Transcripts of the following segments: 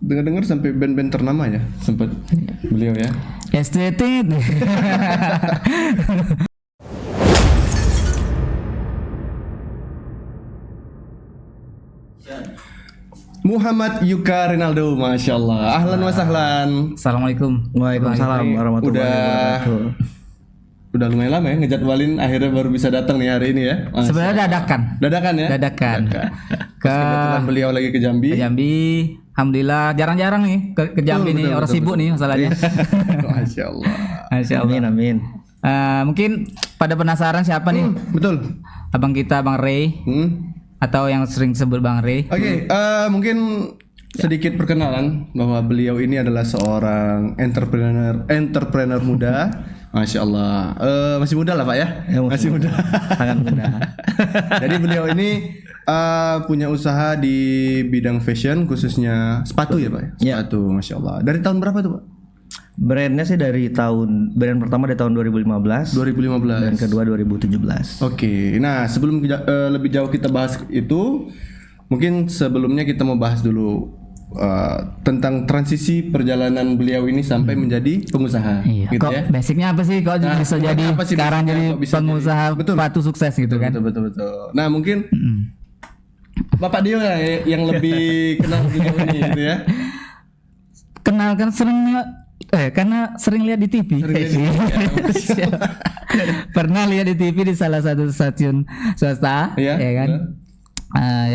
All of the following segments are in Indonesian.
dengar-dengar sampai band-band ternama ya sempat beliau ya. STT. Muhammad Yuka Rinaldo, masya Allah. Ahlan wa sahlan. Assalamualaikum. Waalaikumsalam warahmatullahi wabarakatuh. Udah lumayan lama ya ngejadwalin, akhirnya baru bisa datang nih hari ini ya. Sebenarnya dadakan. Dadakan ya? Dadakan. Kebetulan beliau lagi ke Jambi. Ke Jambi. Alhamdulillah jarang-jarang nih ke Jambi nih, orang sibuk nih masalahnya. Masya Allah. Masya Allah. Amin. Mungkin pada penasaran siapa nih? Betul. Abang kita Bang Ray atau yang sering disebut Bang Ray. Oke, mungkin sedikit perkenalan bahwa beliau ini adalah seorang entrepreneur muda. Masya Allah, masih muda lah Pak ya? Masih muda, sangat muda. Jadi beliau ini punya usaha di bidang fashion, khususnya sepatu ya Pak ya? Sepatu, Masya Allah. Dari tahun berapa tuh Pak? Brandnya sih brand pertama dari tahun 2015. 2015. Dan kedua 2017. Oke, nah sebelum lebih jauh kita bahas itu, mungkin sebelumnya kita mau bahas dulu tentang transisi perjalanan beliau ini sampai menjadi pengusaha. Iya. Gitu Kok ya? basicnya apa sih? Kok bisa jadi sekarang jadi pengusaha sepatu sukses gitu kan? Betul. Nah mungkin Bapak Dio lah yang lebih kenal beliau ini gitu ya. Kenal kan karena sering lihat di TV. Pernah lihat di TV di salah satu stasiun swasta, ya kan?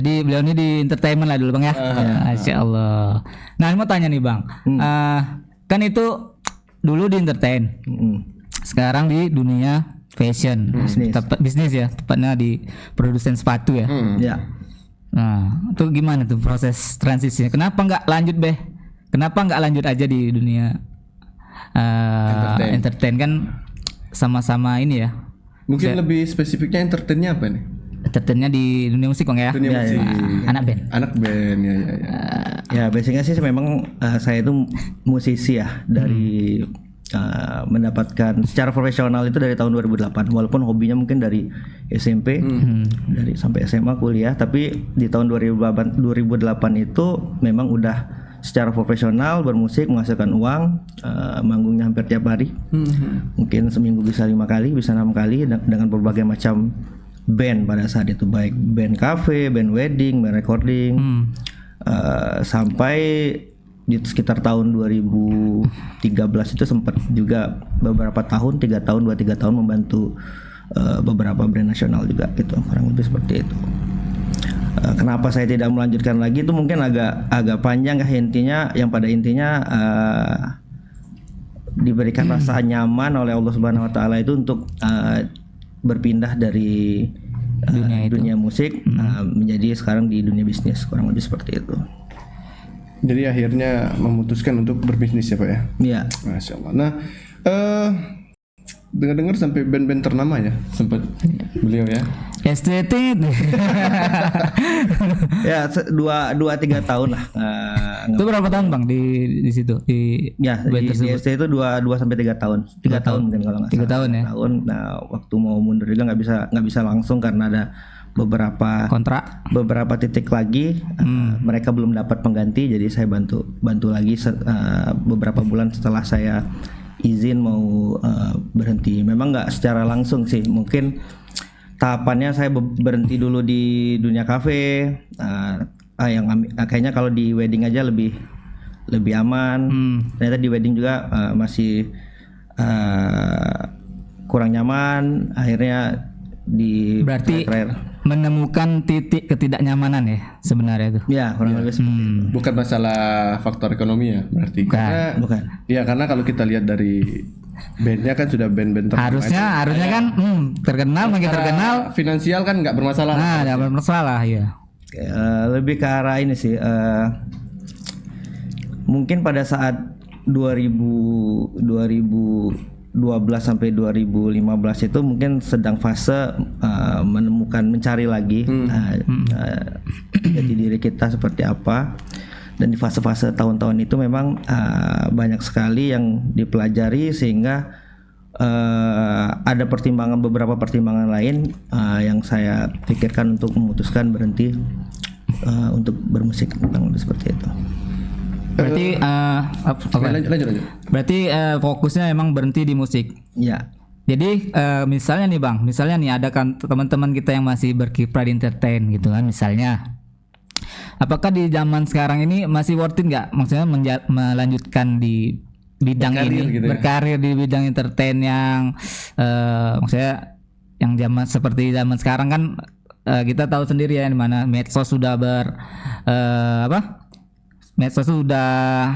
Jadi beliau ini di entertainment lah dulu Bang ya. Masya Allah. Nah ini mau tanya nih Bang, kan itu dulu di entertain, sekarang di dunia fashion, bisnis ya, tepatnya di produsen sepatu ya. Ya. Nah itu gimana tuh proses transisinya? Kenapa nggak lanjut Kenapa nggak lanjut aja di dunia entertain kan sama-sama ini ya? Mungkin lebih spesifiknya entertainnya apa nih? Entertainnya di dunia musik Bang ya? Dunia musik. Anak band. Ya. Ya basicnya sih memang saya itu musisi ya dari mendapatkan secara profesional itu dari tahun 2008, walaupun hobinya mungkin dari SMP, dari sampai SMA kuliah, tapi di tahun 2008 itu memang udah secara profesional bermusik, menghasilkan uang, manggungnya hampir tiap hari, mungkin seminggu bisa 5 kali, bisa 6 kali dengan berbagai macam band pada saat itu, baik band cafe, band wedding, band recording, sampai di sekitar tahun 2013 itu sempat juga beberapa tahun, 2-3 tahun membantu beberapa brand nasional juga gitu, kurang lebih seperti itu. Kenapa saya tidak melanjutkan lagi itu mungkin agak panjang ya, yang pada intinya diberikan rasa nyaman oleh Allah Subhanahu wa taala itu untuk berpindah dari dunia musik menjadi sekarang di dunia bisnis, kurang lebih seperti itu. Jadi akhirnya memutuskan untuk berbisnis ya Pak ya? Iya. Masya Allah. Nah, dengar-dengar sampai band-band ternama ya sempat beliau ya? STT. Ya 2-3 tahun lah. Itu berapa tahun Bang di situ di STT itu 2-3 tahun. 3 tahun mungkin kalau nggak salah. 3 tahun ya. Nah waktu mau mundur juga nggak bisa langsung karena ada beberapa titik lagi mereka belum dapat pengganti, jadi saya bantu lagi beberapa bulan setelah saya izin mau berhenti. Memang nggak secara langsung sih, mungkin tahapannya saya berhenti dulu di dunia kafe, yang kayaknya kalau di wedding aja lebih aman. Ternyata di wedding juga masih kurang nyaman, akhirnya berarti menemukan titik ketidaknyamanan ya sebenarnya itu. Ya kurang lebih seperti itu. Bukan masalah faktor ekonomi ya berarti. Bukan. Ya karena kalau kita lihat dari bandnya kan sudah band-band terkenal. Harusnya kan terkenal, makin terkenal. Finansial kan nggak bermasalah. Nah, nggak bermasalah ya. Lebih ke arah ini sih. Mungkin pada saat 2012 sampai 2015 itu mungkin sedang fase mencari lagi jati diri kita seperti apa, dan di fase-fase tahun-tahun itu memang banyak sekali yang dipelajari sehingga ada beberapa pertimbangan lain yang saya pikirkan untuk memutuskan berhenti untuk bermusik, tentang seperti itu. Berarti lanjut. Berarti fokusnya emang berhenti di musik. Ya. Jadi misalnya nih Bang, misalnya nih ada kan teman-teman kita yang masih berkiprah di entertain gitu kan misalnya. Apakah di zaman sekarang ini masih worth it nggak? Maksudnya melanjutkan di bidang berkarir ini, gitu ya? berkarir di bidang entertain yang maksudnya yang zaman seperti zaman sekarang kan kita tahu sendiri ya di mana medsos sudah medsos sudah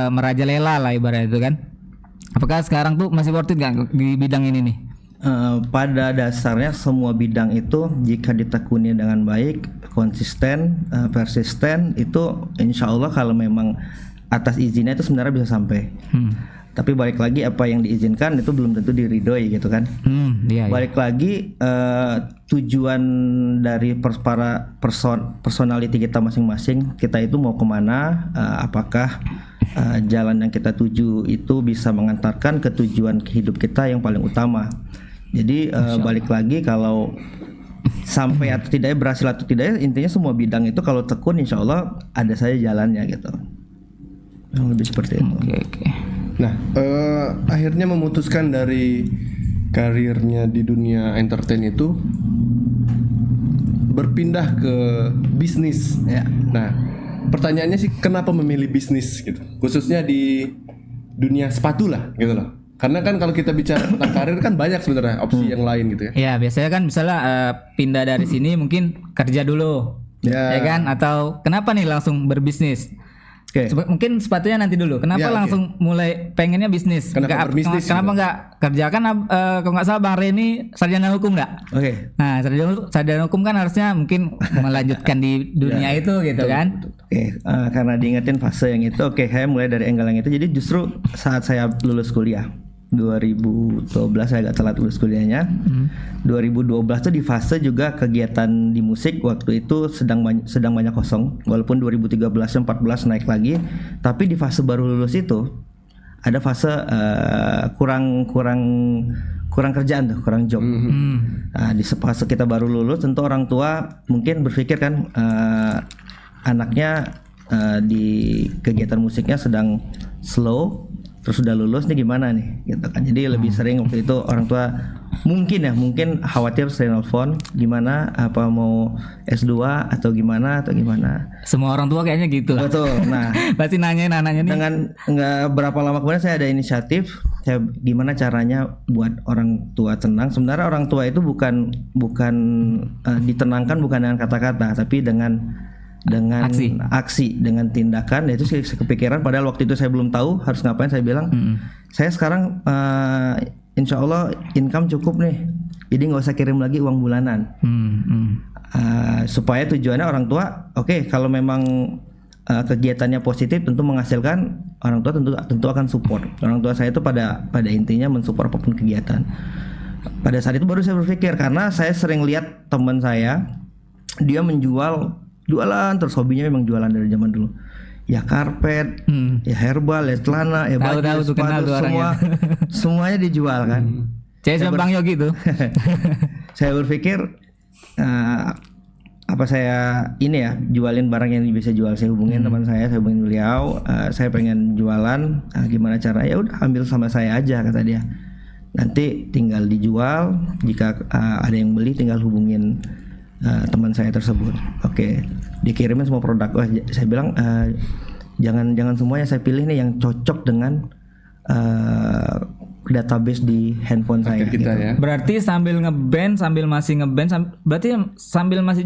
merajalela lah ibaratnya itu kan. Apakah sekarang tuh masih worth it nggak di bidang ini nih? Pada dasarnya semua bidang itu jika ditekuni dengan baik, konsisten, persisten, itu insya Allah kalau memang atas izinnya itu sebenarnya bisa sampai. Tapi balik lagi apa yang diizinkan itu belum tentu diridhoi gitu kan. Iya. Balik lagi tujuan dari para personality kita masing-masing, kita itu mau kemana, apakah jalan yang kita tuju itu bisa mengantarkan ke tujuan hidup kita yang paling utama. Jadi balik lagi kalau sampai atau tidak, berhasil atau tidak, intinya semua bidang itu kalau tekun insya Allah ada saja jalannya gitu. Lebih seperti itu. Oke. Nah, akhirnya memutuskan dari karirnya di dunia entertain itu berpindah ke bisnis. Ya. Nah, pertanyaannya sih kenapa memilih bisnis gitu, khususnya di dunia sepatu lah gitu loh. Karena kan kalau kita bicara tentang karir kan banyak sebenarnya opsi yang lain gitu ya. Ya biasanya kan misalnya pindah dari sini mungkin kerja dulu, ya kan? Atau kenapa nih langsung berbisnis? Mungkin sepatunya nanti dulu. Kenapa langsung mulai pengennya bisnis? Kenapa berbisnis? Kenapa nggak kerja kan? Kalau nggak salah Bang Reni sarjana hukum nggak? Nah sarjana hukum kan harusnya mungkin melanjutkan di dunia itu gitu kan? Karena diingetin fase yang itu, saya mulai dari angle yang itu. Jadi justru saat saya lulus kuliah 2012 saya agak telat lulus kuliahnya. 2012 tuh di fase juga kegiatan di musik waktu itu sedang banyak kosong. Walaupun 2013 14 naik lagi, tapi di fase baru lulus itu ada fase kurang kerjaan tuh, kurang job. Nah, di fase kita baru lulus tentu orang tua mungkin berpikir kan anaknya di kegiatan musiknya sedang slow, terus udah lulus nih gimana nih gitu kan. Jadi lebih sering waktu itu orang tua mungkin khawatir saya nelfon gimana, apa mau S2 atau gimana. Semua orang tua kayaknya gitu lah. Betul. Nah, pasti nanyain anaknya nih. Dengan nggak berapa lama kemudian saya ada inisiatif, saya gimana caranya buat orang tua tenang. Sebenarnya orang tua itu bukan ditenangkan bukan dengan kata-kata, tapi dengan aksi, dengan tindakan. Itu saya kepikiran, padahal waktu itu saya belum tahu harus ngapain. Saya bilang saya sekarang insya Allah income cukup nih, jadi nggak usah kirim lagi uang bulanan. Supaya tujuannya orang tua kalau memang kegiatannya positif, tentu menghasilkan, orang tua tentu akan support. Orang tua saya itu pada intinya mensupport apapun kegiatan. Pada saat itu baru saya berpikir, karena saya sering lihat teman saya dia jualan terus, hobinya memang jualan dari zaman dulu. Ya karpet, ya herbal, ya celana, ya baju, sepatu, semuanya dijual kan. Saya Bang Yogi tuh. Saya berpikir apa saya ini ya jualin barang yang bisa jual. Saya hubungin teman saya hubungin beliau, saya pengen jualan, gimana cara? Ya udah ambil sama saya aja, kata dia. Nanti tinggal dijual, jika ada yang beli tinggal hubungin teman saya tersebut. Dikirimin semua produk. Saya bilang jangan semuanya, saya pilih nih yang cocok dengan database di handphone saya. Kita, gitu. ya. Berarti sambil ngeband, berarti sambil masih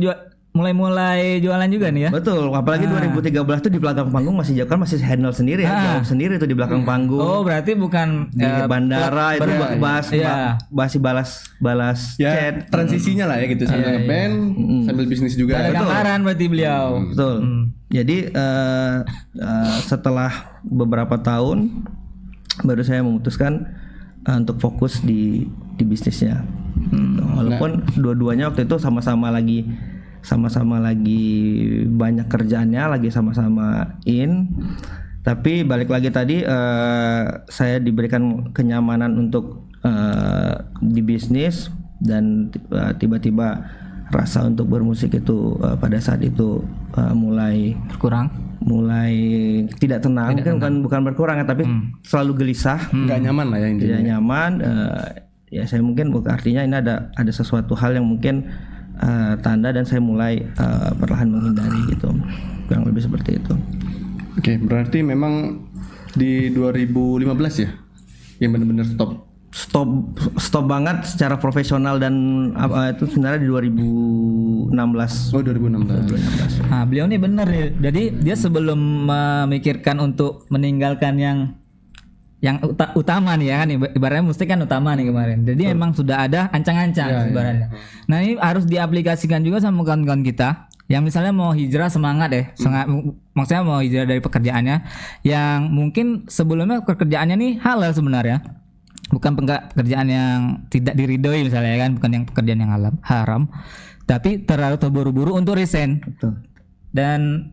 mulai jualan juga nih ya? Betul, apalagi 2013 tuh di belakang panggung masih handle sendiri ya, jawab sendiri tuh di belakang panggung. Oh, berarti bukan di bandara itu balas chat. Transisinya lah ya gitu, sambil ngeband, sambil bisnis juga. Ada gambaran berarti beliau. Betul. Jadi setelah beberapa tahun baru saya memutuskan untuk fokus di bisnisnya. Walaupun dua-duanya waktu itu sama-sama lagi banyak kerjaannya, lagi sama-sama tapi balik lagi tadi saya diberikan kenyamanan untuk di bisnis, dan tiba-tiba rasa untuk bermusik itu pada saat itu mulai mulai tidak tenang, bukan berkurang ya, tapi selalu gelisah, nggak nyaman lah ya intinya. Tidak nyaman. Ya saya mungkin artinya ini ada sesuatu hal yang mungkin tanda, dan saya mulai perlahan menghindari gitu, kurang lebih seperti itu. Oke, berarti memang di 2015 ya yang benar-benar stop banget secara profesional, dan itu sebenarnya di 2016. Oh 2016. Nah, beliau nih bener ya. Jadi dia sebelum memikirkan untuk meninggalkan yang utama nih ya kan, ibaratnya musik kan utama nih kemarin. Jadi emang sudah ada ancang-ancang ibaratnya. Nah ini harus diaplikasikan juga sama kawan-kawan kita yang misalnya mau hijrah, semangat ya, maksudnya mau hijrah dari pekerjaannya yang mungkin sebelumnya pekerjaannya nih halal sebenarnya, bukan pekerjaan yang tidak diridhoi misalnya ya kan, bukan yang pekerjaan yang haram, tapi terlalu terburu-buru untuk resign. Betul. Dan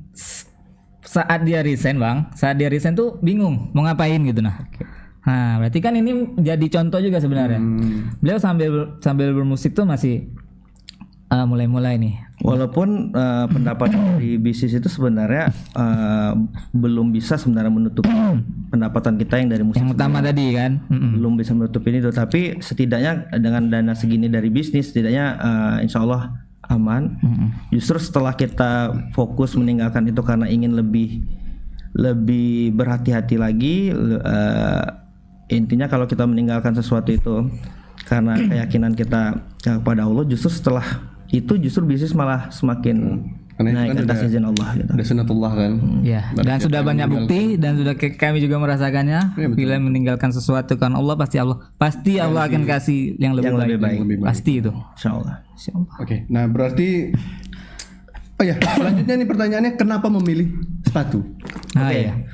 saat dia resign tuh bingung mau ngapain gitu nah. Nah berarti kan ini jadi contoh juga sebenarnya. Beliau sambil bermusik tuh masih mulai-mulai nih. Walaupun pendapatan di bisnis itu sebenarnya belum bisa sebenarnya menutup pendapatan kita yang dari musik. Yang utama tadi kan. Belum bisa menutup ini tuh, tapi setidaknya dengan dana segini dari bisnis, setidaknya insya Allah aman. Justru setelah kita fokus meninggalkan itu karena ingin lebih berhati-hati lagi, intinya kalau kita meninggalkan sesuatu itu karena keyakinan kita kepada Allah, justru setelah itu bisnis malah semakin naik atas izin Allah gitu. Ada sunatullah kan. Ya, dan sudah banyak bukti dan sudah kami juga merasakannya. Bila meninggalkan sesuatu kan Allah, pasti Allah akan kasih yang lebih baik. Pasti itu. Insyaallah. Oke. Nah, berarti selanjutnya nih pertanyaannya, kenapa memilih sepatu? Oke.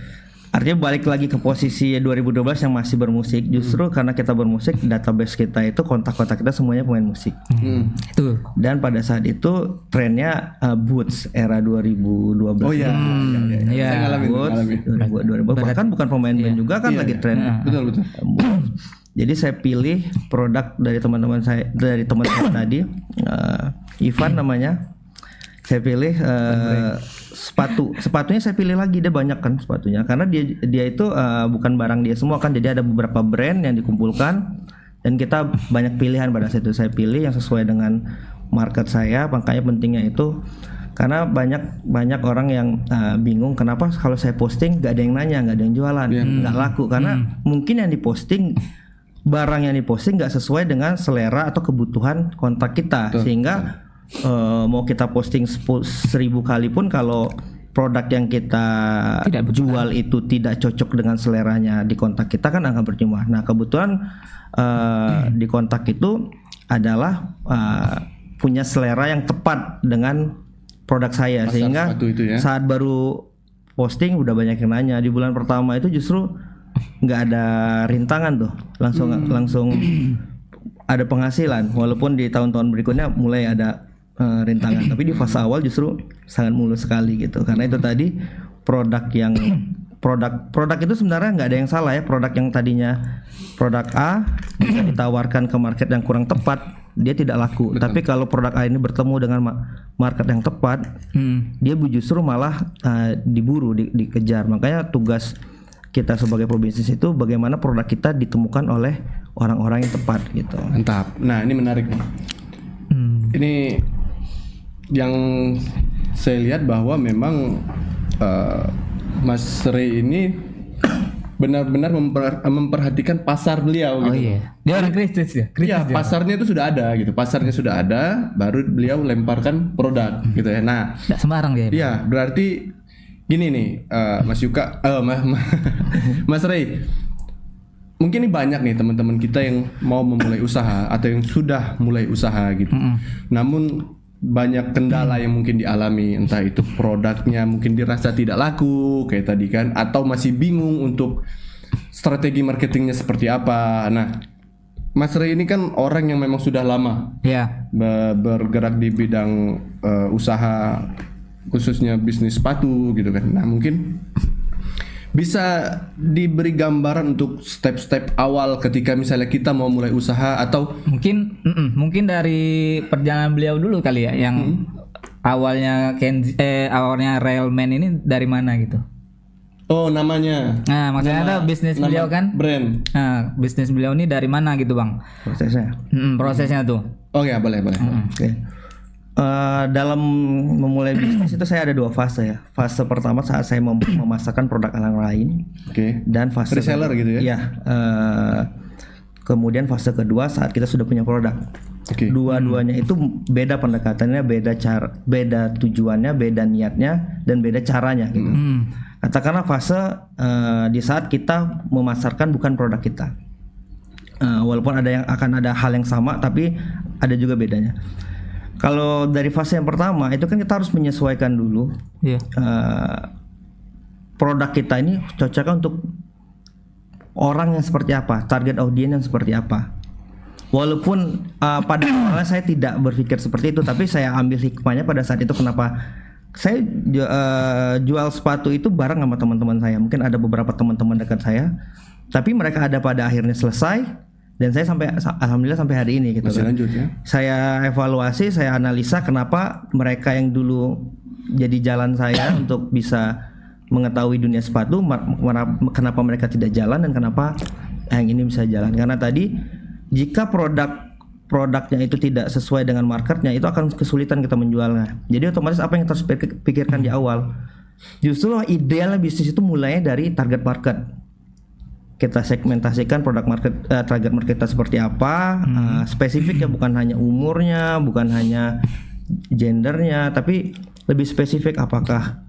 Artinya balik lagi ke posisi 2012 yang masih bermusik. Justru karena kita bermusik, database kita itu kontak-kontak kita semuanya pemain musik. Itu. Dan pada saat itu trennya boots era 2012. Oh iya. Saya ngalamin. Boots 2000. Bahkan bukan pemain band juga kan lagi tren. Betul. Jadi saya pilih produk dari teman saya tadi, Ivan namanya. Saya pilih sepatunya saya pilih lagi, dia banyak kan sepatunya, karena dia itu bukan barang dia semua kan, jadi ada beberapa brand yang dikumpulkan dan kita banyak pilihan. Pada saat itu saya pilih yang sesuai dengan market saya. Makanya pentingnya itu karena banyak orang yang bingung kenapa kalau saya posting gak ada yang nanya, gak ada yang jualan, gak laku, karena mungkin yang diposting, barang yang diposting gak sesuai dengan selera atau kebutuhan kontak kita. Sehingga mau kita posting 1000 kali pun kalau produk yang kita jual itu tidak cocok dengan seleranya di kontak kita kan akan percuma. Nah kebetulan di kontak itu adalah punya selera yang tepat dengan produk saya. Pasar, sehingga saat baru posting udah banyak yang nanya. Di bulan pertama itu justru nggak ada rintangan tuh, langsung ada penghasilan. Walaupun di tahun-tahun berikutnya mulai ada rintangan, tapi di fase awal justru sangat mulus sekali gitu. Karena itu tadi produk itu sebenarnya nggak ada yang salah ya. Produk yang tadinya produk A bisa ditawarkan ke market yang kurang tepat, dia tidak laku. Betul. Tapi kalau produk A ini bertemu dengan market yang tepat, dia justru malah diburu, dikejar. Makanya tugas kita sebagai pebisnis itu bagaimana produk kita ditemukan oleh orang-orang yang tepat gitu. Mantap. Nah ini menarik nih. Ini yang saya lihat bahwa memang Mas Ray ini benar-benar memperhatikan pasar beliau gitu. Oh iya. Dia orang kritis ya. Iya, pasarnya itu sudah ada gitu. Pasarnya sudah ada, baru beliau lemparkan produk gitu ya. Nah, enggak sembarang dia. Iya, berarti gini nih, Mas Yuka, Mas Ray. Mungkin ini banyak nih teman-teman kita yang mau memulai usaha atau yang sudah mulai usaha gitu. Namun banyak kendala yang mungkin dialami, entah itu produknya mungkin dirasa tidak laku kayak tadi kan, atau masih bingung untuk strategi marketingnya seperti apa. Nah, Mas Ray ini kan orang yang memang sudah lama bergerak di bidang usaha, khususnya bisnis sepatu gitu kan. Nah, mungkin bisa diberi gambaran untuk step-step awal ketika misalnya kita mau mulai usaha, atau mungkin dari perjalanan beliau dulu kali ya, yang awalnya awalnya Railman ini dari mana gitu? Oh, namanya. Nah, maksudnya ada bisnis beliau kan? Brand. Nah, bisnis beliau ini dari mana gitu, Bang? Prosesnya. Prosesnya tuh. Oh ya, boleh. Oke. Dalam memulai bisnis itu saya ada 2 fase ya. Fase pertama saat saya memasarkan produk orang lain. Oke. Dan fase reseller gitu ya? Iya. Kemudian fase kedua saat kita sudah punya produk. Oke. Dua-duanya itu beda pendekatannya, beda cara, beda tujuannya, beda niatnya, dan beda caranya gitu. Katakanlah fase di saat kita memasarkan bukan produk kita. Walaupun akan ada hal yang sama, tapi ada juga bedanya. Kalau dari fase yang pertama itu kan kita harus menyesuaikan dulu produk kita ini cocoknya untuk orang yang seperti apa, target audiens yang seperti apa. Walaupun pada awalnya saya tidak berpikir seperti itu, tapi saya ambil hikmahnya pada saat itu. Kenapa saya jual sepatu itu bareng sama teman-teman saya. Mungkin ada beberapa teman-teman dekat saya, tapi mereka ada pada akhirnya selesai. Dan saya alhamdulillah sampai hari ini gitu. Masih lanjut ya. Saya evaluasi, saya analisa kenapa mereka yang dulu jadi jalan saya untuk bisa mengetahui dunia sepatu, kenapa mereka tidak jalan dan kenapa yang ini bisa jalan. Karena tadi jika produknya itu tidak sesuai dengan marketnya, itu akan kesulitan kita menjualnya. Jadi otomatis apa yang harus pikirkan di awal? Justru idealnya bisnis itu mulai dari target market. Kita segmentasikan target market kita seperti apa, spesifiknya bukan hanya umurnya, bukan hanya gendernya, tapi lebih spesifik apakah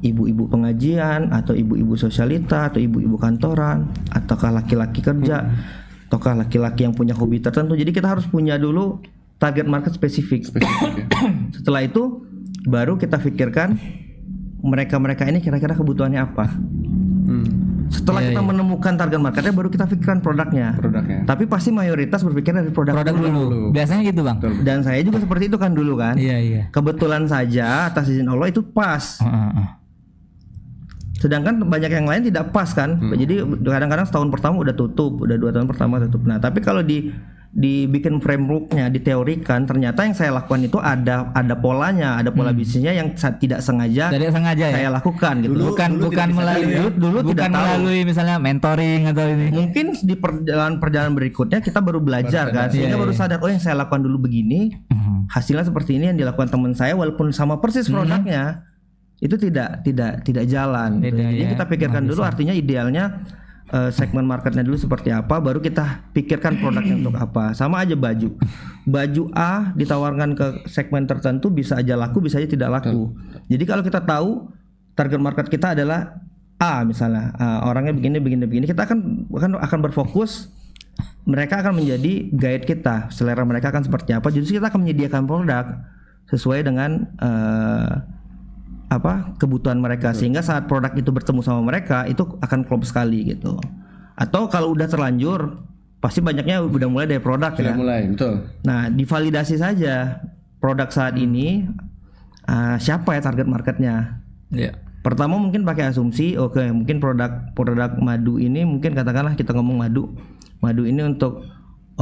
ibu-ibu pengajian atau ibu-ibu sosialita atau ibu-ibu kantoran ataukah laki-laki kerja ataukah laki-laki yang punya hobi tertentu. Jadi kita harus punya dulu target market spesifik. Setelah itu baru kita pikirkan mereka ini kira-kira kebutuhannya apa. Setelah kita menemukan target marketnya, baru kita pikirkan produknya. Tapi pasti mayoritas berpikir dari produk dulu. Biasanya gitu, Bang. Dan saya juga seperti itu kan dulu kan. Iya. Kebetulan saja atas izin Allah itu pas. Sedangkan banyak yang lain tidak pas kan. Jadi kadang-kadang setahun pertama udah tutup, udah 2 tahun pertama tutup. Nah, tapi kalau dibikin frameworknya, diteorikan, ternyata yang saya lakukan itu ada polanya, ada pola bisnisnya yang tidak sengaja saya lakukan gitu. Bukan melalui misalnya mentoring atau ini. Mungkin di perjalanan berikutnya kita baru belajar kan, sehingga baru sadar yang saya lakukan dulu begini, hasilnya seperti ini yang dilakukan teman saya, walaupun sama persis produknya itu tidak jalan. Jadi kita pikirkan dulu, artinya idealnya segmen marketnya dulu seperti apa, baru kita pikirkan produknya untuk apa. Sama aja baju A ditawarkan ke segmen tertentu bisa aja laku, bisa aja tidak laku. Jadi kalau kita tahu target market kita adalah A misalnya, orangnya begini, kita akan berfokus. Mereka akan menjadi guide kita, selera mereka akan seperti apa. Jadi kita akan menyediakan produk sesuai dengan kebutuhan mereka, sehingga saat produk itu bertemu sama mereka itu akan klop sekali gitu. Atau kalau udah terlanjur pasti banyaknya udah mulai dari produk ya. Betul. Nah, divalidasi saja produk saat ini siapa ya target marketnya. Pertama mungkin pakai asumsi, mungkin produk madu ini, mungkin katakanlah kita ngomong madu ini untuk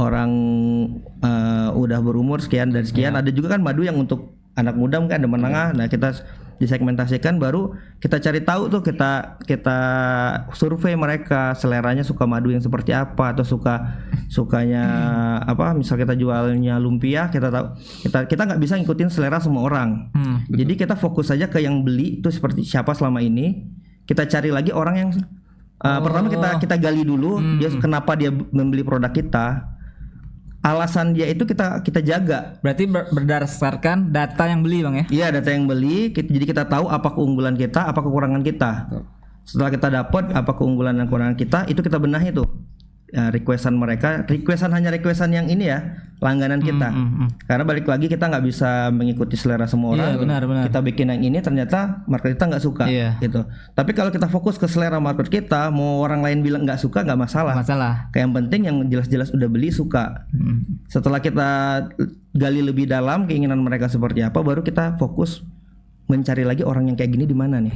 orang udah berumur sekian dan sekian. Ada juga kan madu yang untuk anak muda, mungkin ada menengah. Nah, kita disegmentasikan, baru kita cari tahu tuh, kita survei mereka seleranya suka madu yang seperti apa, atau sukanya misal kita jualnya lumpia, kita tahu kita nggak bisa ngikutin selera semua orang. Jadi kita fokus saja ke yang beli itu seperti siapa selama ini. Kita cari lagi orang yang pertama kita gali dulu dia kenapa dia membeli produk kita. Alasan dia itu kita jaga. Berarti berdasarkan data yang beli, Bang ya? Iya, data yang beli. Jadi kita tahu apa keunggulan kita, apa kekurangan kita. Setelah kita dapat apa keunggulan dan kekurangan kita, itu kita benahi tuh. Requestan mereka, hanya requestan yang ini ya, langganan kita. Karena balik lagi kita nggak bisa mengikuti selera semua orang. Benar. Kita bikin yang ini, ternyata market kita nggak suka, gitu. Tapi kalau kita fokus ke selera market kita, mau orang lain bilang nggak suka nggak masalah. Kayak yang penting yang jelas-jelas udah beli suka. Setelah kita gali lebih dalam keinginan mereka seperti apa, baru kita fokus mencari lagi orang yang kayak gini di mana nih.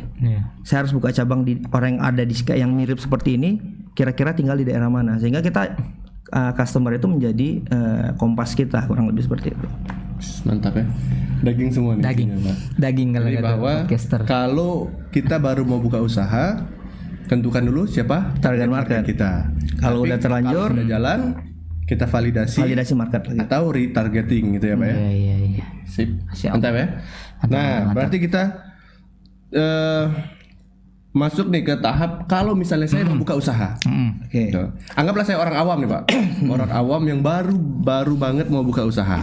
Saya harus buka cabang di orang yang ada di yang mirip seperti ini, kira-kira tinggal di daerah mana, sehingga kita customer itu menjadi kompas kita, kurang lebih seperti itu. Mantap ya. Daging semua nih. Daging. isinya, Pak. Daging kalau Jadi kata bahwa podcaster. kalau kita baru mau buka usaha, tentukan dulu siapa Target market. kita. Kalau Tapi udah terlanjur, kalau sudah jalan, kita validasi market lagi. atau retargeting gitu ya Pak ya. Iya. Sip. Masya Allah. Mantap ya. Nah, berarti kita masuk nih ke tahap kalau misalnya saya mau buka usaha. Oke. Gitu. Anggaplah saya orang awam nih Pak. Orang awam yang baru banget mau buka usaha.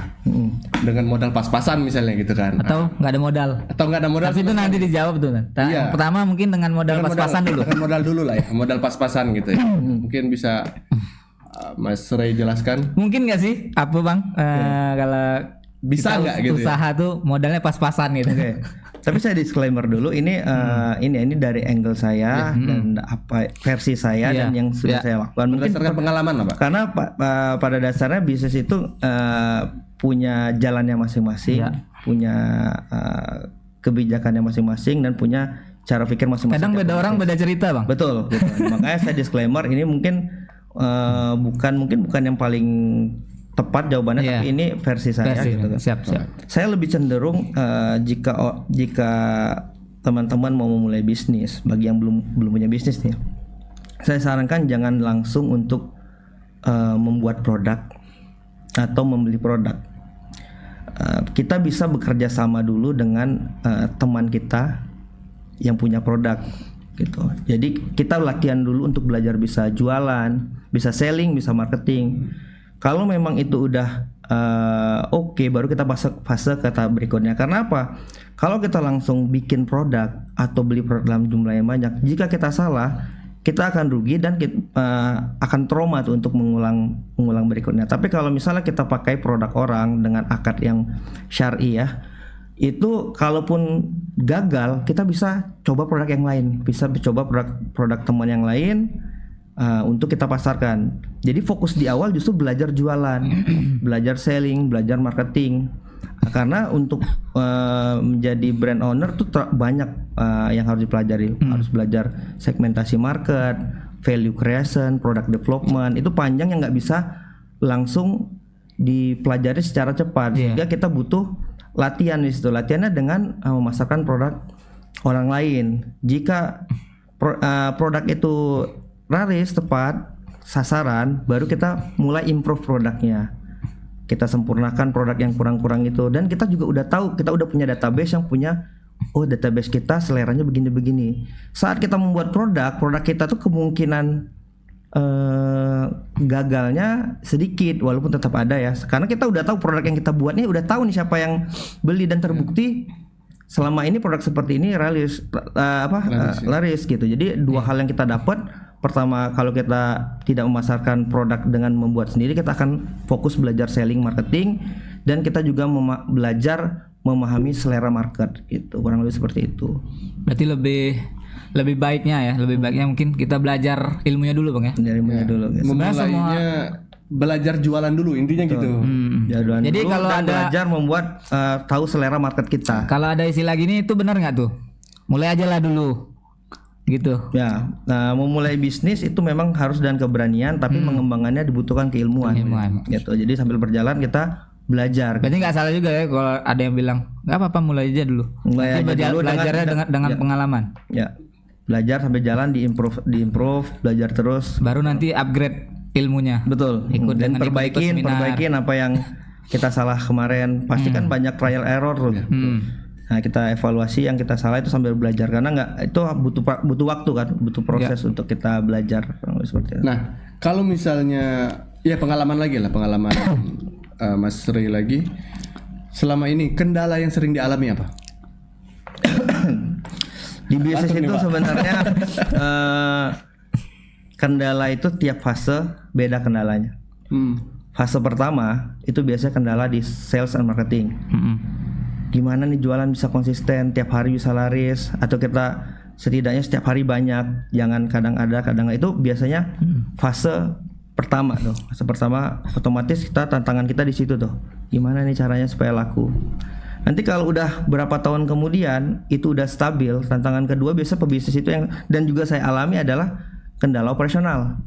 Dengan modal pas-pasan misalnya gitu kan. Atau nggak ada modal. Atau nggak ada modal. Tapi itu nanti dijawab tuh. Iya. Yang pertama mungkin dengan modal Dengan pas-pasan dulu. Dengan modal dulu lah ya. Modal pas-pasan gitu ya. Mungkin bisa Mas Ray jelaskan. Mungkin nggak sih apa Bang? Kalau Bisa kita nggak gitu ya? usaha tuh modalnya pas-pasan gitu. Oke. Tapi saya disclaimer dulu ini ini dari angle saya dan apa versi saya Iya. dan yang sudah Iya. saya lakukan. Mungkin Berdasarkan pengalaman lah Pak. karena pada dasarnya bisnis itu punya jalannya masing-masing, Iya. punya kebijakannya masing-masing dan punya cara pikir masing-masing. Kadang beda orang beda cerita Bang. Betul. Makanya saya disclaimer ini mungkin bukan yang paling tepat jawabannya, Iya. tapi ini versi saya gitu kan. Siap. Saya lebih cenderung jika teman-teman mau memulai bisnis, bagi yang belum punya bisnis nih, saya sarankan jangan langsung untuk membuat produk atau membeli produk. Kita bisa bekerja sama dulu dengan teman kita yang punya produk gitu. Jadi kita latihan dulu untuk belajar bisa jualan, bisa selling, bisa marketing. Kalau memang itu udah oke, baru kita fase ke tahap berikutnya. Karena apa? Kalau kita langsung bikin produk atau beli produk dalam jumlah yang banyak, jika kita salah, kita akan rugi dan akan trauma tuh untuk mengulang berikutnya. Tapi kalau misalnya kita pakai produk orang dengan akad yang syar'i ya, itu kalaupun gagal, kita bisa coba produk yang lain, bisa coba produk teman yang lain. Untuk kita pasarkan. Jadi fokus di awal justru belajar jualan, belajar selling, belajar marketing. Karena untuk menjadi brand owner tuh banyak yang harus dipelajari. Harus belajar segmentasi market, value creation, product development. Itu panjang yang nggak bisa langsung dipelajari secara cepat. Sehingga kita butuh latihan di situ. Latihannya dengan memasarkan produk orang lain. Jika produk itu laris tepat sasaran, baru kita mulai improve produknya, kita sempurnakan produk yang kurang-kurang itu, dan kita juga udah tahu, kita udah punya database yang punya database kita seleranya begini-begini. Saat kita membuat produk kita tuh kemungkinan gagalnya sedikit, walaupun tetap ada ya, karena kita udah tahu produk yang kita buat nih, udah tahu nih siapa yang beli, dan terbukti selama ini produk seperti ini laris gitu. Jadi dua hal yang kita dapat. Pertama, kalau kita tidak memasarkan produk dengan membuat sendiri, kita akan fokus belajar selling, marketing, dan kita juga belajar memahami selera market. Itu kurang lebih seperti itu. Berarti lebih baiknya mungkin kita belajar ilmunya dulu Bang ya. Ilmunya dulu. Guys. Memulainya belajar jualan dulu, intinya gitu. Jadi dulu, kalau dan ada belajar membuat tahu selera market kita. Kalau ada istilah gini itu benar nggak tuh? Mulai aja lah dulu. Gitu. Ya, memulai bisnis itu memang harus dengan keberanian, tapi pengembangannya dibutuhkan keilmuan. Gitu. Jadi sambil berjalan kita belajar. Berarti nggak salah juga ya kalau ada yang bilang nggak apa-apa mulai aja dulu. Belajarnya dengan pengalaman. Ya, belajar sampai jalan, diimprove, belajar terus. Baru nanti upgrade ilmunya. Betul. Ikut dan dengan perbaikin apa yang kita salah kemarin. Pasti kan banyak trial error tuh. Nah, kita evaluasi yang kita salah itu sambil belajar, karena itu butuh waktu kan, butuh proses untuk kita belajar seperti itu. Nah, kalau misalnya ya pengalaman Mas Ray lagi, selama ini kendala yang sering dialami apa? Di bisnis itu sebenarnya kendala itu tiap fase beda kendalanya. Fase pertama itu biasanya kendala di sales and marketing. Gimana nih jualan bisa konsisten, tiap hari bisa laris, atau kita setidaknya setiap hari banyak, jangan kadang ada kadang nggak. Itu biasanya fase pertama tuh. Fase pertama otomatis tantangan kita di situ tuh. Gimana nih caranya supaya laku. Nanti kalau udah berapa tahun kemudian itu udah stabil, tantangan kedua biasa pebisnis itu yang, dan juga saya alami, adalah kendala operasional.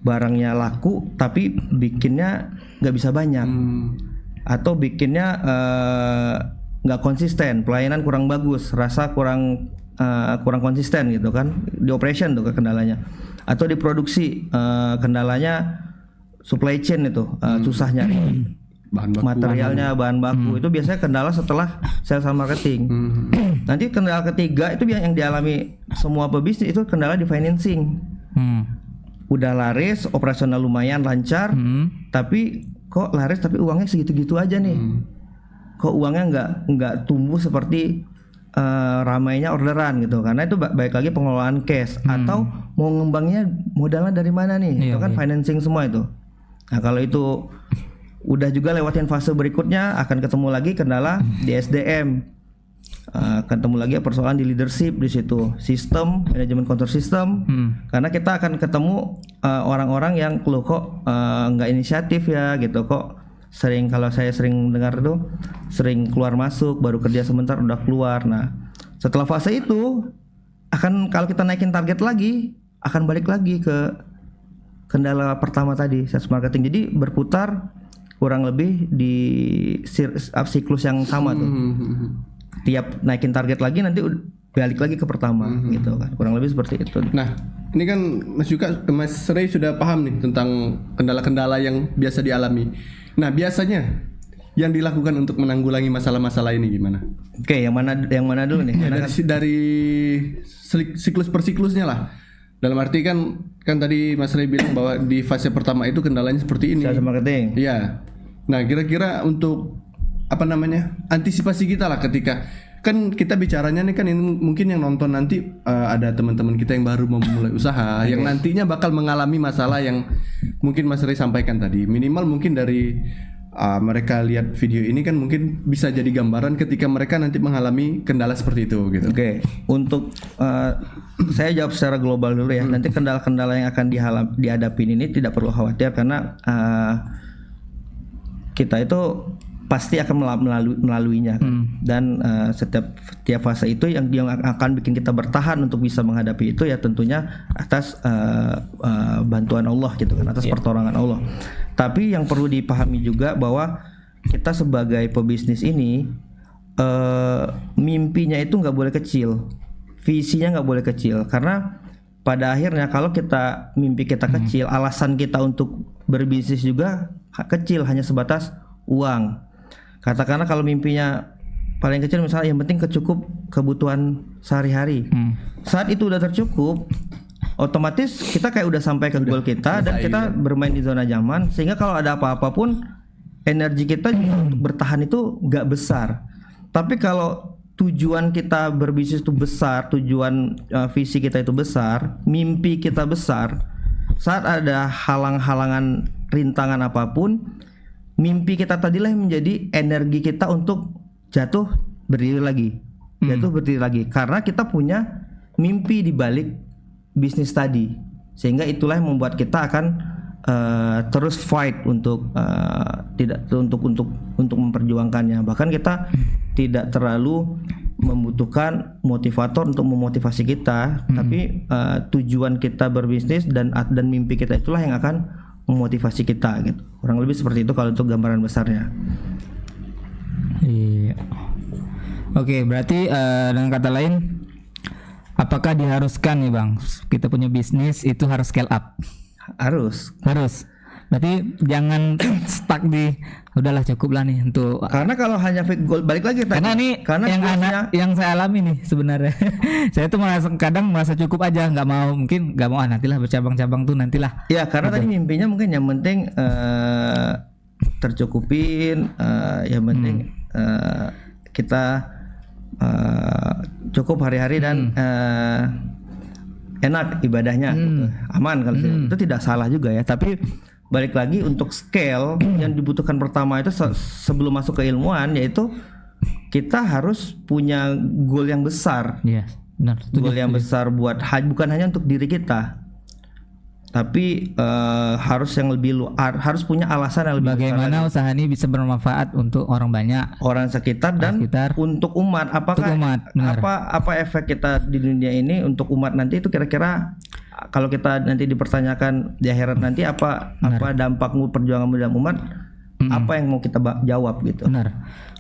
Barangnya laku tapi bikinnya nggak bisa banyak. atau bikinnya nggak konsisten, pelayanan kurang bagus, rasa kurang konsisten gitu kan, di operation tuh kendalanya, atau di produksi kendalanya supply chain itu susahnya materialnya, bahan baku itu biasanya kendala setelah sales and marketing. Nanti kendala ketiga itu yang dialami semua pebisnis itu kendala di financing. Udah laris, operasional lumayan lancar, tapi kok laris tapi uangnya segitu-gitu aja nih. Kok uangnya nggak tumbuh seperti ramainya orderan gitu, karena itu baik lagi pengelolaan cash atau mau ngembangnya modalnya dari mana nih, itu kan financing semua itu. Nah kalau itu udah juga lewatin fase berikutnya, akan ketemu lagi kendala di SDM, ketemu lagi persoalan di leadership di situ, sistem manajemen kontrol sistem, karena kita akan ketemu orang-orang yang kok nggak inisiatif ya gitu, kok sering, kalau saya sering dengar tuh sering keluar masuk, baru kerja sebentar udah keluar. Nah setelah fase itu akan, kalau kita naikin target lagi, akan balik lagi ke kendala pertama tadi, sales marketing. Jadi berputar kurang lebih di siklus yang sama tuh. Tiap naikin target lagi nanti balik lagi ke pertama gitu kan, kurang lebih seperti itu. Nah ini kan Mas Ray sudah paham nih tentang kendala-kendala yang biasa dialami. Nah biasanya yang dilakukan untuk menanggulangi masalah-masalah ini gimana? Oke, yang mana dulu nih? Dari siklus per siklusnya lah. Dalam arti kan tadi Mas Ray bilang bahwa di fase pertama itu kendalanya seperti ini. Sales marketing. Iya. Nah kira-kira untuk antisipasi kita lah, ketika kan kita bicaranya nih kan, ini mungkin yang nonton nanti ada teman-teman kita yang baru memulai usaha, yang nantinya bakal mengalami masalah yang mungkin Mas Ray sampaikan tadi. Minimal mungkin dari mereka lihat video ini kan mungkin bisa jadi gambaran ketika mereka nanti mengalami kendala seperti itu gitu. Oke. Untuk saya jawab secara global dulu ya. Nanti kendala-kendala yang akan dihadapin ini tidak perlu khawatir, karena kita itu pasti akan melaluinya kan? Dan setiap fase itu yang akan bikin kita bertahan untuk bisa menghadapi itu ya tentunya atas bantuan Allah gitu kan, atas pertolongan Allah. Tapi yang perlu dipahami juga bahwa kita sebagai pebisnis ini mimpinya itu nggak boleh kecil, visinya nggak boleh kecil, karena pada akhirnya kalau mimpi kita kecil, alasan kita untuk berbisnis juga kecil, hanya sebatas uang. Katakanlah kalau mimpinya paling kecil misalnya yang penting kecukup kebutuhan sehari-hari. Saat itu udah tercukup, otomatis kita kayak udah sampai ke goal kita dan kita bermain di zona nyaman, sehingga kalau ada apa-apa pun energi kita untuk bertahan itu nggak besar. Tapi kalau tujuan kita berbisnis itu besar, tujuan visi kita itu besar, mimpi kita besar, saat ada halang-halangan, rintangan apapun, mimpi kita tadilah yang menjadi energi kita untuk jatuh berdiri lagi, karena kita punya mimpi di balik bisnis tadi, sehingga itulah yang membuat kita akan terus fight untuk untuk memperjuangkannya. Bahkan kita tidak terlalu membutuhkan motivator untuk memotivasi kita, tapi tujuan kita berbisnis dan mimpi kita itulah yang akan memotivasi kita gitu. Kurang lebih seperti itu kalau untuk gambaran besarnya. Iya. Oke, berarti dengan kata lain, apakah diharuskan nih Bang, kita punya bisnis itu harus scale up? Harus. Berarti jangan stuck di udahlah cukup lah nih untuk, karena kalau hanya balik lagi tadi, karena yang saya alami nih sebenarnya saya tuh kadang merasa cukup aja, nggak mau nantilah bercabang-cabang tuh nantilah ya, karena tadi mimpinya mungkin yang penting tercukupin, yang penting kita cukup hari-hari dan enak ibadahnya, aman kalau itu tidak salah juga ya. Tapi balik lagi untuk scale yang dibutuhkan pertama itu sebelum masuk ke ilmuwan, yaitu kita harus punya goal yang besar. Yes, benar. Goal yang besar bukan hanya untuk diri kita, tapi harus punya alasan yang lebih besar. Bagaimana usaha ini bisa bermanfaat untuk orang banyak, orang sekitar dan untuk umat. Apa efek kita di dunia ini untuk umat nanti itu kira-kira, kalau kita nanti dipertanyakan di akhirat nanti apa dampakmu, perjuanganmu dalam umat, apa yang mau kita jawab gitu. Benar.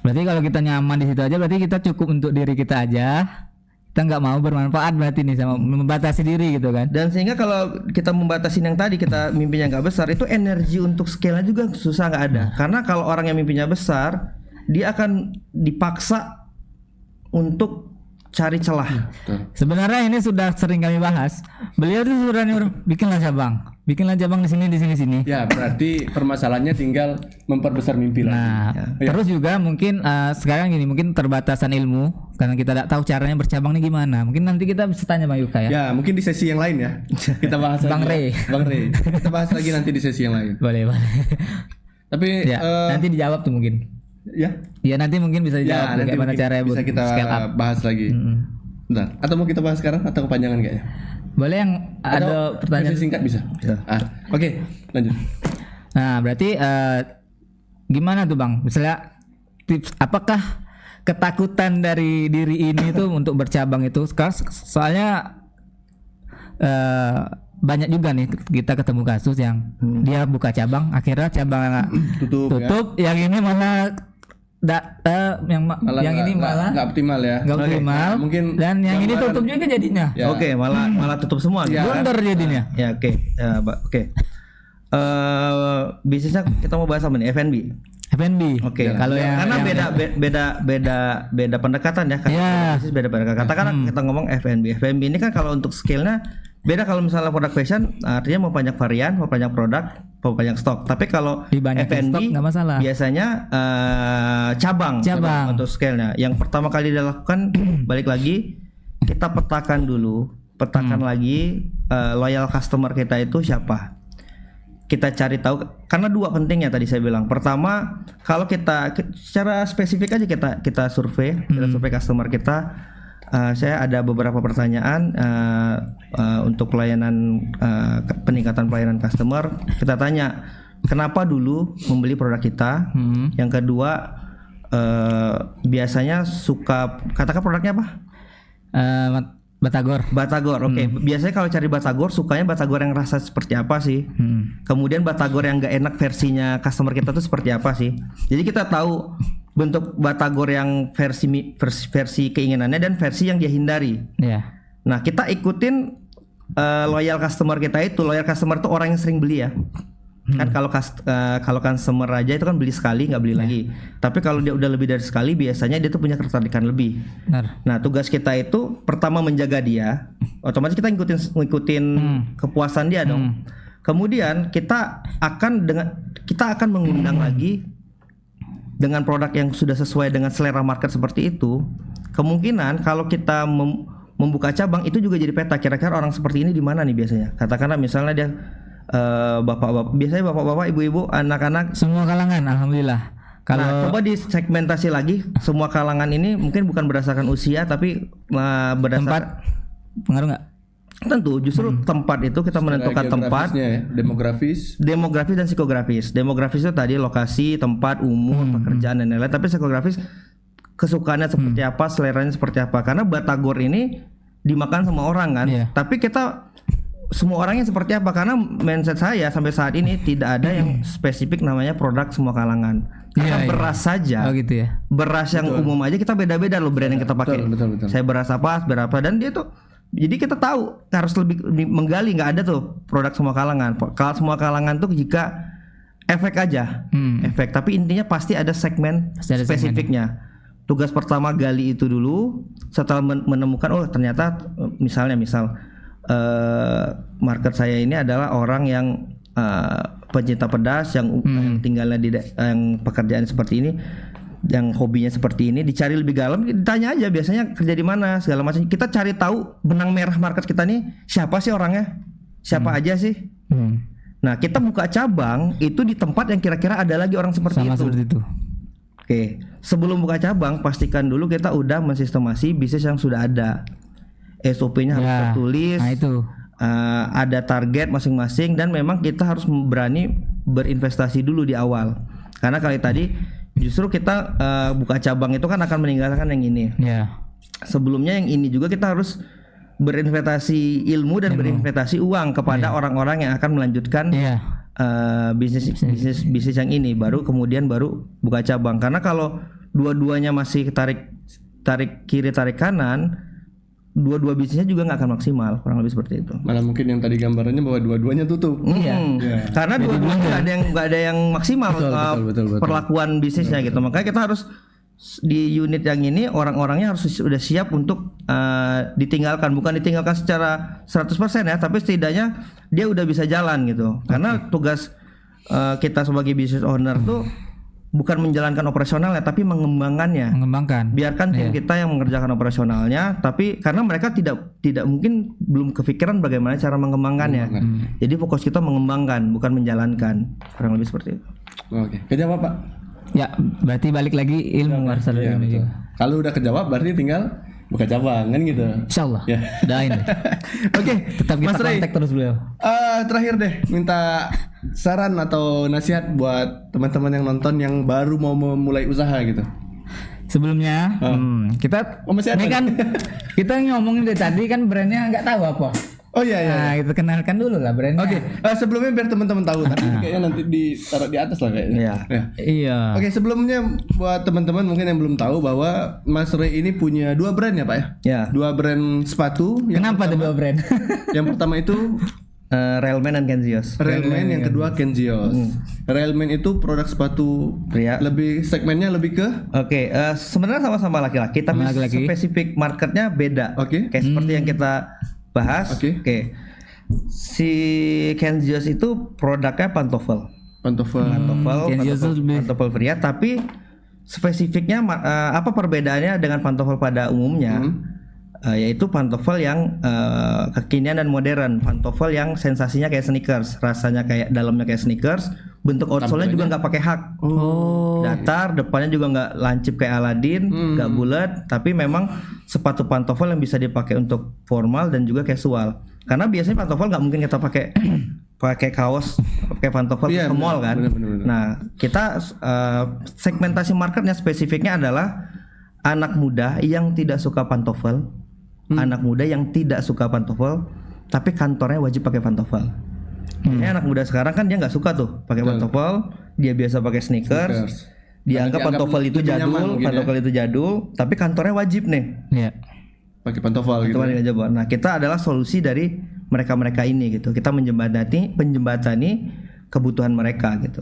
Berarti kalau kita nyaman di situ aja, berarti kita cukup untuk diri kita aja. Kita nggak mau bermanfaat berarti nih sama membatasi diri gitu kan. Dan sehingga kalau kita membatasi yang tadi kita mimpinya nggak besar, itu energi untuk scale-nya juga susah nggak ada. Karena kalau orang yang mimpinya besar, dia akan dipaksa untuk cari celah. Sebenarnya ini sudah sering kami bahas. Beliau tuh sudah nyuruh bikinlah cabang di sini. Ya, berarti permasalahannya tinggal memperbesar mimpi lagi. Nah, terus juga mungkin sekarang gini, mungkin terbatasan ilmu karena kita tidak tahu caranya bercabang nih gimana. Mungkin nanti kita bisa tanya Bang Yuka ya. Ya, mungkin di sesi yang lain ya. Kita bahas Bang lagi. Ray. Bang Ray. Kita bahas lagi nanti di sesi yang lain. Boleh. Tapi Ya, nanti dijawab tuh mungkin. Ya nanti mungkin bisa dijawab nanti bagaimana caranya bisa kita scale up. bahas lagi. Bentar. Atau mau kita bahas sekarang atau kepanjangan kayaknya? Boleh yang ada pertanyaan versi singkat bisa. Oke, lanjut. Nah, berarti gimana tuh Bang? Misalnya tips apakah ketakutan dari diri ini tuh untuk bercabang itu sekarang soalnya banyak juga nih kita ketemu kasus yang dia buka cabang, akhirnya cabang tutup ya? Yang ini malah yang ini malah nggak optimal ya. Nggak optimal. Mungkin dan yang ini tutup juga jadinya. Ya. Oke, malah tutup semua. Ya, blunder jadinya. Ya, oke. Bisnisnya kita mau bahas apa nih? F&B. Oke. Kalau karena beda pendekatan ya. Karena bisnis beda pendekatan. Katakan kita ngomong F&B. F&B ini kan kalau untuk scale-nya beda. Kalau misalnya produk fashion artinya mau banyak varian, mau banyak produk, mau banyak stok. Tapi kalau F&B biasanya cabang untuk scale-nya. Yang pertama kali dilakukan balik lagi kita petakan lagi loyal customer kita itu siapa. Kita cari tahu karena dua pentingnya tadi saya bilang. Pertama, kalau kita secara spesifik aja kita survei customer kita. Saya ada beberapa pertanyaan untuk pelayanan peningkatan pelayanan customer. Kita tanya kenapa dulu membeli produk kita. Yang kedua biasanya suka katakan produknya apa? Batagor. Oke. Biasanya kalau cari Batagor sukanya Batagor yang rasa seperti apa sih? Kemudian Batagor yang nggak enak versinya customer kita tuh seperti apa sih? Jadi kita tahu bentuk Batagor yang versi keinginannya dan versi yang dia hindari. Nah, kita ikutin loyal customer kita itu. Loyal customer itu orang yang sering beli ya. Kan kalau customer aja itu kan beli sekali nggak beli lagi. Tapi kalau dia udah lebih dari sekali biasanya dia tuh punya ketertarikan lebih. Nah, tugas kita itu pertama menjaga dia. Otomatis kita ngikutin kepuasan dia dong. Kemudian kita akan mengundang lagi dengan produk yang sudah sesuai dengan selera market seperti itu. Kemungkinan kalau kita membuka cabang itu juga jadi peta kira-kira orang seperti ini di mana nih biasanya. Katakanlah misalnya dia biasanya bapak-bapak, ibu-ibu, anak-anak, semua kalangan, alhamdulillah. Kalau coba disegmentasi lagi, semua kalangan ini mungkin bukan berdasarkan usia, tapi berdasarkan tempat. Pengaruh nggak? Tentu, justru tempat itu kita menentukan tempat, demografis dan psikografis. Demografis itu tadi lokasi, tempat, umur, pekerjaan dan lain-lain. Tapi psikografis kesukaannya seperti apa, seleranya seperti apa. Karena Batagor ini dimakan sama orang kan, tapi kita semua orangnya seperti apa, karena mindset saya sampai saat ini tidak ada yang spesifik namanya produk semua kalangan. Karena beras saja, beras yang umum aja kita beda-beda loh brand yang kita pakai. Betul. Saya beras apa, berapa, dan dia tuh jadi kita tahu harus lebih menggali. Nggak ada tuh produk semua kalangan. Kalau semua kalangan tuh jika efek aja, efek. Tapi intinya pasti ada segmen spesifiknya. Tugas pertama gali itu dulu. Setelah menemukan ternyata misal market saya ini adalah orang yang pencinta pedas, yang tinggalnya di yang pekerjaan seperti ini, yang hobinya seperti ini, dicari lebih dalam, ditanya aja biasanya kerja di mana segala macam. Kita cari tahu benang merah market kita nih siapa sih orangnya, siapa aja sih. Nah, kita buka cabang itu di tempat yang kira-kira ada lagi orang seperti itu. Oke, sebelum buka cabang pastikan dulu kita udah mensistemasi bisnis yang sudah ada. SOP-nya harus tertulis, ada target masing-masing, dan memang kita harus berani berinvestasi dulu di awal. Karena kali tadi justru kita buka cabang itu kan akan meninggalkan yang ini. Sebelumnya yang ini juga kita harus berinvestasi ilmu dan berinvestasi uang kepada orang-orang yang akan melanjutkan bisnis yang ini, baru kemudian buka cabang. Karena kalau dua-duanya masih tarik kiri tarik kanan, dua bisnisnya juga nggak akan maksimal, kurang lebih seperti itu. Malah mungkin yang tadi gambarannya bahwa dua-duanya tutup. Karena dua-duanya nggak ada yang maksimal betul. perlakuan bisnisnya gitu. Makanya kita harus di unit yang ini orang-orangnya harus sudah siap untuk ditinggalkan, bukan ditinggalkan secara 100% ya, tapi setidaknya dia udah bisa jalan gitu. Karena tugas kita sebagai business owner tuh bukan menjalankan operasionalnya, tapi mengembangkannya. Biarkan tim kita yang mengerjakan operasionalnya, tapi karena mereka tidak mungkin belum kepikiran bagaimana cara mengembangkannya. Jadi fokus kita mengembangkan, bukan menjalankan. Kurang lebih seperti itu. Oke, kejawab Pak. Ya, berarti balik lagi ilmu harus ada ilmu juga. Kalau udah kejawab berarti tinggal buka cabang kan gitu. Insyaallah. Ya. Doain. Oke, Tetap kita Mas Ray, kontak terus beliau. Terakhir deh, minta saran atau nasihat buat teman-teman yang nonton yang baru mau memulai usaha gitu. Sebelumnya, kita masih ada ini kan kita ngomongin dari tadi kan brandnya nggak tahu apa. Oh iya. Nah, kita kenalkan dulu lah brandnya. Oke, sebelumnya biar teman-teman tahu, tapi kayaknya nanti ditaruh di atas lah kayaknya. Iya. Oke, sebelumnya buat teman-teman mungkin yang belum tahu bahwa Mas Ray ini punya 2 brand ya Pak ya? Ya. 2 brand sepatu. Kenapa ada 2 brand? Yang pertama itu Railman dan Kenzios. Railman, yang kedua Kenzios. Railman itu produk sepatu pria. Segmennya lebih ke sebenarnya sama-sama laki-laki, tapi spesifik marketnya beda. Kayak seperti yang kita bahas. Si Kenzios itu produknya pantofel pria, tapi spesifiknya apa perbedaannya dengan pantofel pada umumnya? Yaitu pantofel yang kekinian dan modern, pantofel yang sensasinya kayak sneakers, rasanya kayak dalamnya kayak sneakers, bentuk outsole-nya juga nggak pakai hak, datar, depannya juga nggak lancip kayak Aladin, nggak bulat, tapi memang sepatu pantofel yang bisa dipakai untuk formal dan juga casual. Karena biasanya pantofel nggak mungkin kita pakai kaos, pakai pantofel ke mall kan. Bener. Nah, kita segmentasi marketnya spesifiknya adalah anak muda yang tidak suka pantofel. Anak muda yang tidak suka pantofel, tapi kantornya wajib pakai pantofel. Ini anak muda sekarang kan dia nggak suka tuh pakai pantofel, dia biasa pakai sneakers. Dianggap pantofel itu jadul, pantofel itu jadul, tapi kantornya wajib nih. Pakai pantofel gitu. Nah, kita adalah solusi dari mereka-mereka ini gitu. Kita menjembatani kebutuhan mereka gitu.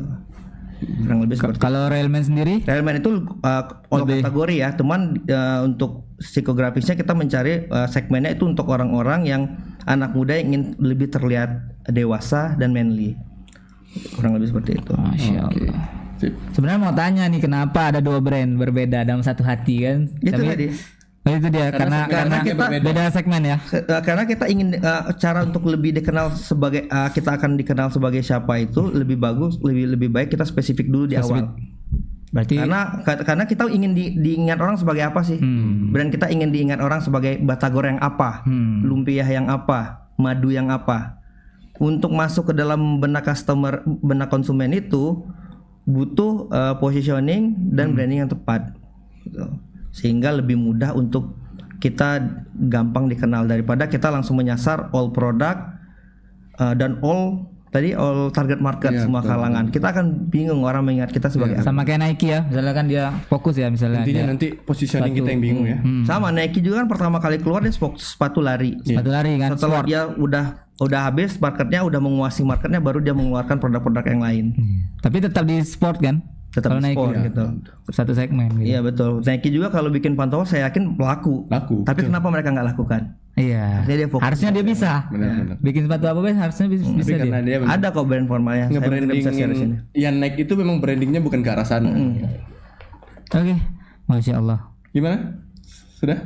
Kurang lebih seperti kalau Railman sendiri? Railman itu all kategori ya, teman untuk psikografisnya kita mencari segmennya itu untuk orang-orang yang anak muda yang ingin lebih terlihat dewasa dan manly. Kurang lebih seperti itu. Masya Allah. Sebenarnya mau tanya nih, kenapa ada 2 brand berbeda dalam satu hati kan? Itu dia karena kita beda segmen ya. Karena kita ingin cara untuk lebih dikenal sebagai kita akan dikenal sebagai siapa itu lebih bagus, lebih baik kita spesifik dulu di awal. Berarti karena kita ingin diingat orang sebagai apa sih? Brand kita ingin diingat orang sebagai batagor yang apa, lumpia yang apa, madu yang apa. Untuk masuk ke dalam benak konsumen itu butuh positioning dan branding yang tepat. Gitu. Sehingga lebih mudah untuk kita gampang dikenal daripada kita langsung menyasar all product dan all target market, semua kalangan. Kita akan bingung orang mengingat kita sebagai sama kayak Nike ya, misalnya kan dia fokus ya misalnya. Intinya nanti positioning kita yang bingung ya. Sama Nike juga kan pertama kali keluar dia sepatu lari. Sepatu lari kan. Setelah dia udah habis marketnya, udah menguasai marketnya, baru dia mengeluarkan produk-produk yang lain. Tapi tetap di sport kan? Tetap di sport gitu. Satu segmen gitu. Iya betul. Nike juga kalau bikin pantofel saya yakin laku. Tapi kenapa mereka nggak lakukan? Iya. Harusnya dia bisa. Benar. Bikin sepatu apa harusnya bisa dia. Ada kok brand formalnya. Nge-branding yang Nike itu memang brandingnya bukan ke arah sana. Oke. Masya Allah. Gimana? Sudah?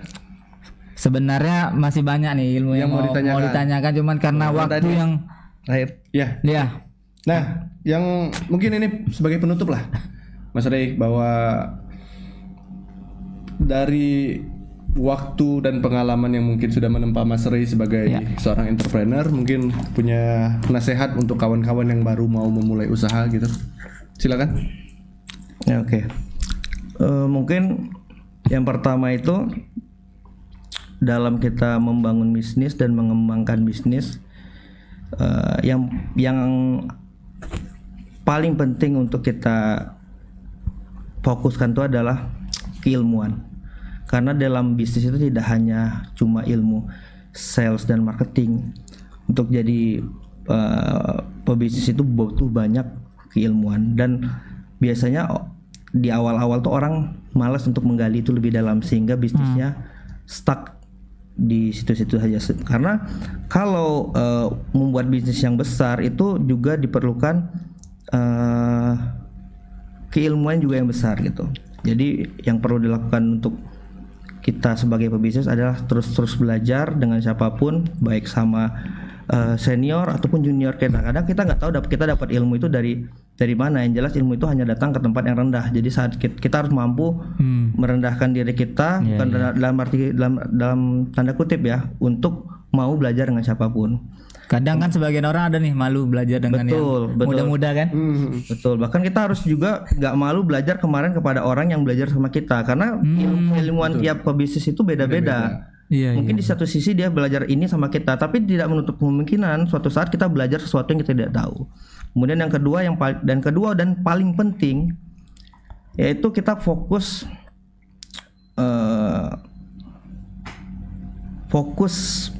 Sebenarnya masih banyak nih ilmu yang mau ditanyakan, cuman karena waktu yang terakhir. Ya. Nah, yang mungkin ini sebagai penutup lah, Mas Ray, bahwa dari waktu dan pengalaman yang mungkin sudah menempa Mas Ray sebagai seorang entrepreneur, mungkin punya nasihat untuk kawan-kawan yang baru mau memulai usaha gitu. Silakan. Ya, oke. Mungkin yang pertama itu dalam kita membangun bisnis dan mengembangkan bisnis, yang paling penting untuk kita fokuskan itu adalah keilmuan. Karena dalam bisnis itu tidak hanya cuma ilmu sales dan marketing. Untuk jadi pebisnis itu butuh banyak keilmuan, dan biasanya di awal-awal tuh orang malas untuk menggali itu lebih dalam sehingga bisnisnya stuck di situ-situ saja. Karena kalau membuat bisnis yang besar itu juga diperlukan keilmuan juga yang besar gitu. Jadi yang perlu dilakukan untuk kita sebagai pebisnis adalah terus belajar dengan siapapun, baik sama senior ataupun junior kita. Kadang kita nggak tahu kita dapat ilmu itu dari mana. Yang jelas ilmu itu hanya datang ke tempat yang rendah. Jadi saat kita harus mampu merendahkan diri kita, bukan dalam tanda kutip ya, untuk mau belajar dengan siapapun. Kadang kan sebagian orang ada nih malu belajar dengan yang muda-muda kan. Betul. Bahkan kita harus juga nggak malu belajar kemarin kepada orang yang belajar sama kita, karena ilmuwan tiap pebisnis itu beda-beda. Mungkin di satu sisi dia belajar ini sama kita, tapi tidak menutup kemungkinan suatu saat kita belajar sesuatu yang kita tidak tahu. Kemudian yang kedua dan paling penting yaitu kita fokus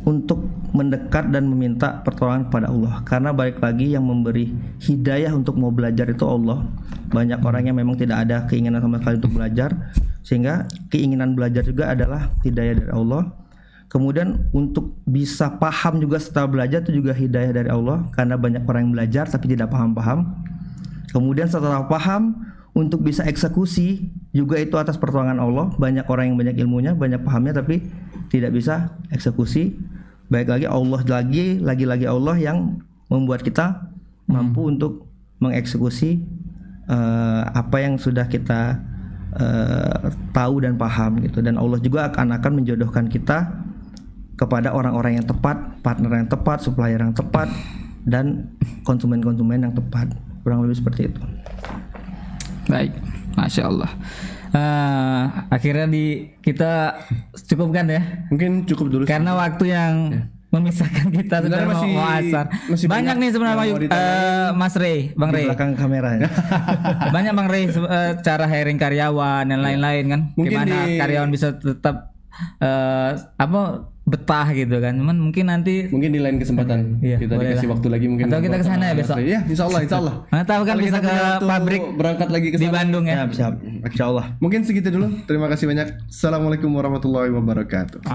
untuk mendekat dan meminta pertolongan kepada Allah. Karena balik lagi yang memberi hidayah untuk mau belajar itu Allah. Banyak orang yang memang tidak ada keinginan sama sekali untuk belajar, sehingga keinginan belajar juga adalah hidayah dari Allah. Kemudian untuk bisa paham juga setelah belajar itu juga hidayah dari Allah, karena banyak orang yang belajar tapi tidak paham-paham. Kemudian setelah paham, untuk bisa eksekusi juga itu atas pertolongan Allah. Banyak orang yang banyak ilmunya, banyak pahamnya tapi tidak bisa eksekusi. Baik lagi Allah lagi Allah yang membuat kita mampu untuk mengeksekusi apa yang sudah kita tahu dan paham gitu. Dan Allah juga akan menjodohkan kita kepada orang-orang yang tepat, partner yang tepat, supplier yang tepat, dan konsumen-konsumen yang tepat. Kurang lebih seperti itu. Baik, Masya Allah. Akhirnya kita cukupkan ya. Mungkin cukup dulu. Karena waktu yang memisahkan kita sudah mau asar. Banyak nih sebenarnya Mas Ray, Bang Ray. Di belakang kamera. Banyak Bang Ray cara hiring karyawan dan lain-lain kan. Mungkin gimana karyawan bisa tetap betah gitu kan. Cuman mungkin di lain kesempatan kita dikasih waktu lagi mungkin. Atau kita ke sana ya besok. Iya, insyaallah. Mana tahu kan bisa ke pabrik berangkat lagi ke di Bandung ya. Siap. Insyaallah. Mungkin segitu dulu. Terima kasih banyak. Assalamualaikum warahmatullahi wabarakatuh.